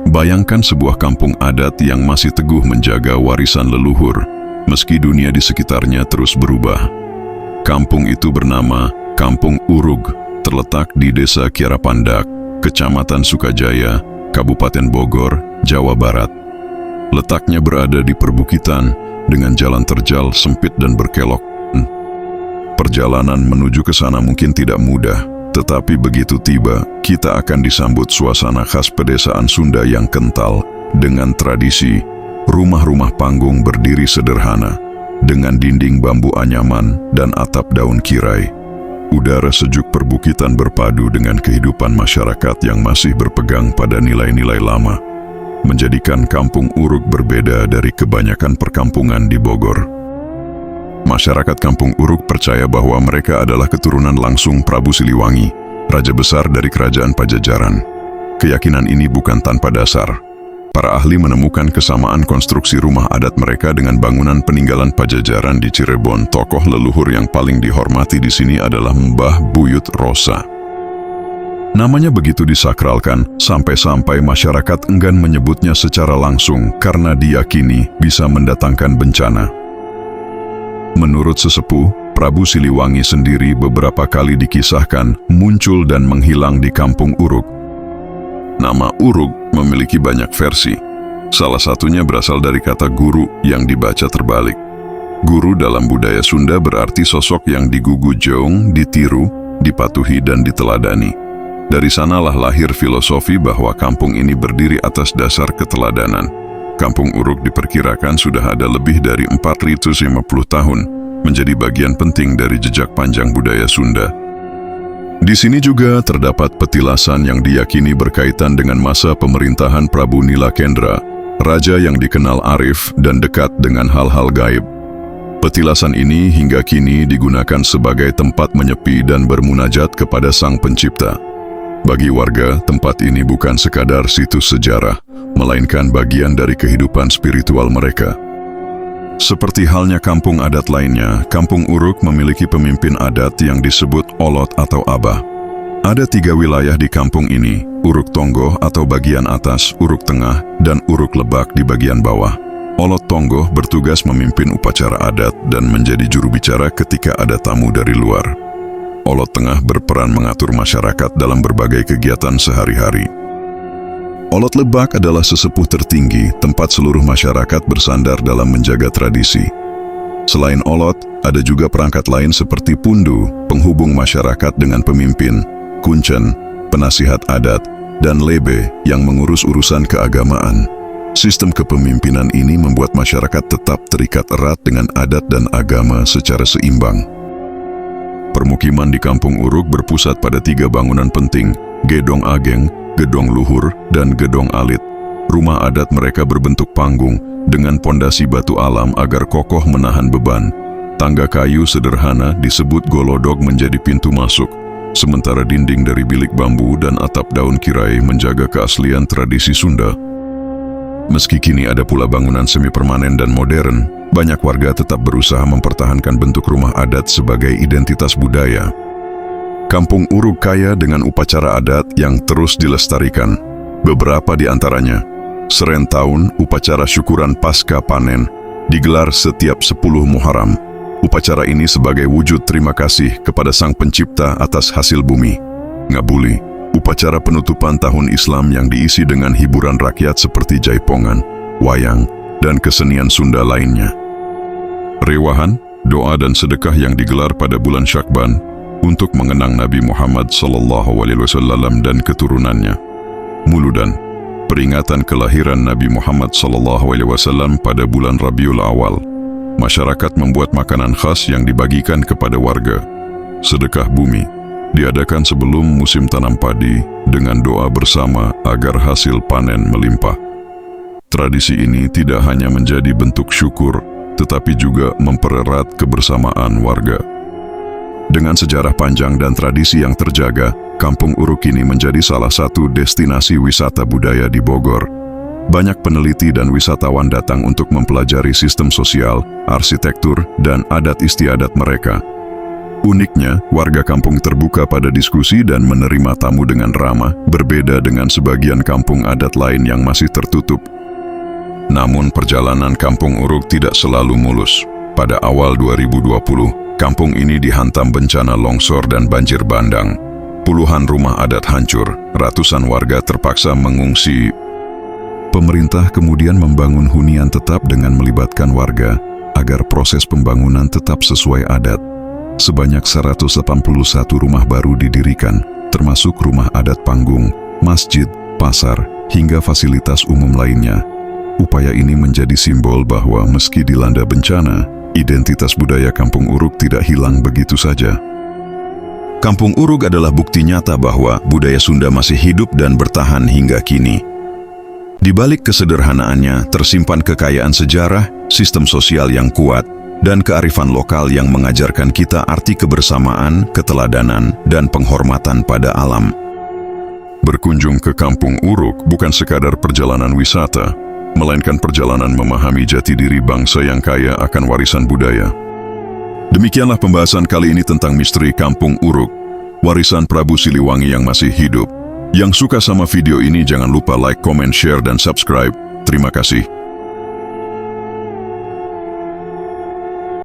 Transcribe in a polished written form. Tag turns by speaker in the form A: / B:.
A: Bayangkan sebuah kampung adat yang masih teguh menjaga warisan leluhur, meski dunia di sekitarnya terus berubah. Kampung itu bernama Kampung Urug, terletak di Desa Kiara Pandak, Kecamatan Sukajaya, Kabupaten Bogor, Jawa Barat. Letaknya berada di perbukitan dengan jalan terjal sempit dan berkelok. Perjalanan menuju ke sana mungkin tidak mudah, tetapi begitu tiba, kita akan disambut suasana khas pedesaan Sunda yang kental dengan tradisi rumah-rumah panggung berdiri sederhana dengan dinding bambu anyaman dan atap daun kirai. Udara sejuk perbukitan berpadu dengan kehidupan masyarakat yang masih berpegang pada nilai-nilai lama, menjadikan Kampung Urug berbeda dari kebanyakan perkampungan di Bogor. Masyarakat Kampung Urug percaya bahwa mereka adalah keturunan langsung Prabu Siliwangi, raja besar dari kerajaan Pajajaran. Keyakinan ini bukan tanpa dasar. Para ahli menemukan kesamaan konstruksi rumah adat mereka dengan bangunan peninggalan Pajajaran di Cirebon. Tokoh leluhur yang paling dihormati di sini adalah Mbah Buyut Rosa. Namanya begitu disakralkan, sampai-sampai masyarakat enggan menyebutnya secara langsung karena diyakini bisa mendatangkan bencana. Menurut sesepuh, Prabu Siliwangi sendiri beberapa kali dikisahkan muncul dan menghilang di Kampung Urug. Nama Urug memiliki banyak versi. Salah satunya berasal dari kata guru yang dibaca terbalik. Guru dalam budaya Sunda berarti sosok yang digugujoong, ditiru, dipatuhi dan diteladani. Dari sanalah lahir filosofi bahwa kampung ini berdiri atas dasar keteladanan. Kampung Urug diperkirakan sudah ada lebih dari 450 tahun, menjadi bagian penting dari jejak panjang budaya Sunda. Di sini juga terdapat petilasan yang diyakini berkaitan dengan masa pemerintahan Prabu Nilakendra, raja yang dikenal arif dan dekat dengan hal-hal gaib. Petilasan ini hingga kini digunakan sebagai tempat menyepi dan bermunajat kepada Sang Pencipta. Bagi warga, tempat ini bukan sekadar situs sejarah, melainkan bagian dari kehidupan spiritual mereka. Seperti halnya kampung adat lainnya, Kampung Urug memiliki pemimpin adat yang disebut Olot atau Abah. Ada 3 wilayah di kampung ini, Urug Tonggoh atau bagian atas, Urug Tengah, dan Urug Lebak di bagian bawah. Olot Tonggoh bertugas memimpin upacara adat dan menjadi juru bicara ketika ada tamu dari luar. Olot Tengah berperan mengatur masyarakat dalam berbagai kegiatan sehari-hari. Olot Lebak adalah sesepuh tertinggi, tempat seluruh masyarakat bersandar dalam menjaga tradisi. Selain Olot, ada juga perangkat lain seperti Pundu, penghubung masyarakat dengan pemimpin, Kuncen, penasihat adat, dan Lebe yang mengurus urusan keagamaan. Sistem kepemimpinan ini membuat masyarakat tetap terikat erat dengan adat dan agama secara seimbang. Permukiman di Kampung Urug berpusat pada 3 bangunan penting, Gedong Ageng, Gedong Luhur, dan Gedong Alit. Rumah adat mereka berbentuk panggung dengan pondasi batu alam agar kokoh menahan beban. Tangga kayu sederhana disebut golodog menjadi pintu masuk, sementara dinding dari bilik bambu dan atap daun kirai menjaga keaslian tradisi Sunda. Meski kini ada pula bangunan semi permanen dan modern, banyak warga tetap berusaha mempertahankan bentuk rumah adat sebagai identitas budaya. Kampung Urug kaya dengan upacara adat yang terus dilestarikan. Beberapa di antaranya, Serentahun upacara syukuran pasca panen, digelar setiap 10 Muharram. Upacara ini sebagai wujud terima kasih kepada Sang Pencipta atas hasil bumi. Ngabuli, upacara penutupan tahun Islam yang diisi dengan hiburan rakyat seperti jaipongan, wayang, dan kesenian Sunda lainnya. Rewahan, doa dan sedekah yang digelar pada bulan Syakban untuk mengenang Nabi Muhammad SAW dan keturunannya. Muludan, peringatan kelahiran Nabi Muhammad SAW pada bulan Rabiul Awal. Masyarakat membuat makanan khas yang dibagikan kepada warga. Sedekah bumi diadakan sebelum musim tanam padi dengan doa bersama agar hasil panen melimpah. Tradisi ini tidak hanya menjadi bentuk syukur, tetapi juga mempererat kebersamaan warga. Dengan sejarah panjang dan tradisi yang terjaga, Kampung Urug kini menjadi salah satu destinasi wisata budaya di Bogor. Banyak peneliti dan wisatawan datang untuk mempelajari sistem sosial, arsitektur, dan adat istiadat mereka. Uniknya, warga kampung terbuka pada diskusi dan menerima tamu dengan ramah, berbeda dengan sebagian kampung adat lain yang masih tertutup. Namun perjalanan Kampung Urug tidak selalu mulus. Pada awal 2020, kampung ini dihantam bencana longsor dan banjir bandang. Puluhan rumah adat hancur, ratusan warga terpaksa mengungsi. Pemerintah kemudian membangun hunian tetap dengan melibatkan warga agar proses pembangunan tetap sesuai adat. Sebanyak 181 rumah baru didirikan, termasuk rumah adat panggung, masjid, pasar, hingga fasilitas umum lainnya. Upaya ini menjadi simbol bahwa meski dilanda bencana, identitas budaya Kampung Urug tidak hilang begitu saja. Kampung Urug adalah bukti nyata bahwa budaya Sunda masih hidup dan bertahan hingga kini. Di balik kesederhanaannya tersimpan kekayaan sejarah, sistem sosial yang kuat, dan kearifan lokal yang mengajarkan kita arti kebersamaan, keteladanan, dan penghormatan pada alam. Berkunjung ke Kampung Urug bukan sekadar perjalanan wisata, melainkan perjalanan memahami jati diri bangsa yang kaya akan warisan budaya. Demikianlah pembahasan kali ini tentang misteri Kampung Urug, warisan Prabu Siliwangi yang masih hidup. Yang suka sama video ini jangan lupa like, comment, share, dan subscribe. Terima kasih.